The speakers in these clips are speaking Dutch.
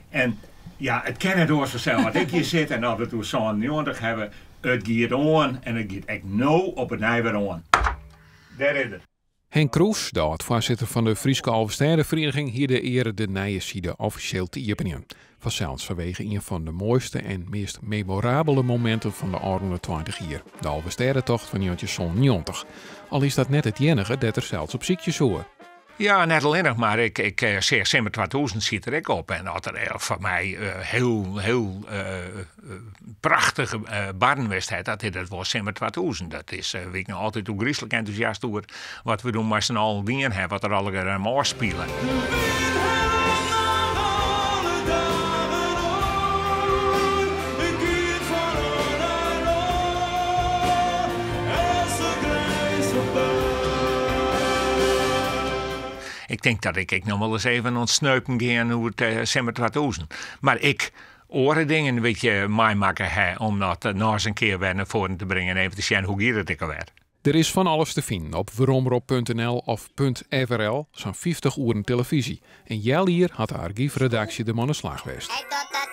En ja, het kan het door zichzelf. Want ik hier zit en dat we toen zo'n 90 hebben, het gaat on en het gaat echt op het nij weer on. Daar is het. Henk Kroes, de oud-voorzitter van de Frieske Alverstedenvereniging, hier de ere de Nijenside officieel te openen. Vanzelfs vanwege een van de mooiste en meest memorabele momenten van de oude 20 jaar. De Alverstedentocht van 1990. Al is dat net het enige dat er zelfs op ziekjes hoor. Ja, net alleen maar ik zeg Simmer 2000 zit er ook op. En dat er voor mij heel prachtige barnwedstrijd. Dat was Simmer 2000. Dat is, weet ik nog altijd hoe griezelig enthousiast over wat we doen met z'n allen dingen hebben. Wat er allemaal spelen. Ik denk dat ik nog wel eens even ontsneupen ga hoe het Simmer 2000. Maar ik oren dingen een beetje meemaken om dat nog eens een keer weer naar voren te brengen en even te zien hoe gier het ik alweer. Er is van alles te vinden op weromrop.nl of .frl, zo'n 50 uur televisie. En hier had de archiefredactie de man aan slag geweest.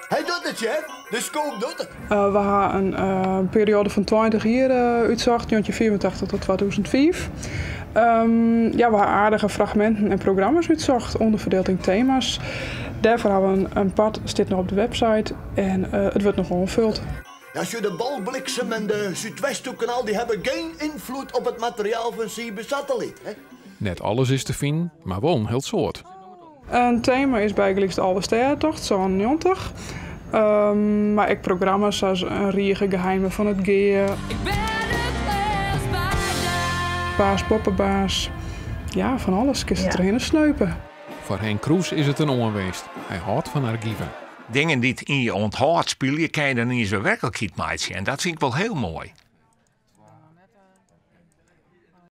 Hij doet het, chef. De scoop doet het. We hadden een periode van 20 jaar uitzocht, 1984 tot 2005. We hebben aardige fragmenten en programma's uitzocht, onderverdeeld in thema's. Daarvoor hebben we een pad, staat nog op de website en het wordt nog onvuld. Ja, de balbliksem en de Zuidwesthoekkanaal die hebben geen invloed op het materiaal van Cybersatelliet. Net alles is te vinden, maar wel een heel soort. Een thema is bijgelijks de Alverstedentocht, zo'n 90. Maar ik programma's zoals een riege geheimen van het geer. Baas, poppenbaas. Ja, van alles. Kun je het erin sneupen. Voor Henk Kroes is het een ongeweest. Hij houdt van archieven. Dingen die in je onthoudt spelen, kan je dan in je werkelijkheid maken. En dat vind ik wel heel mooi.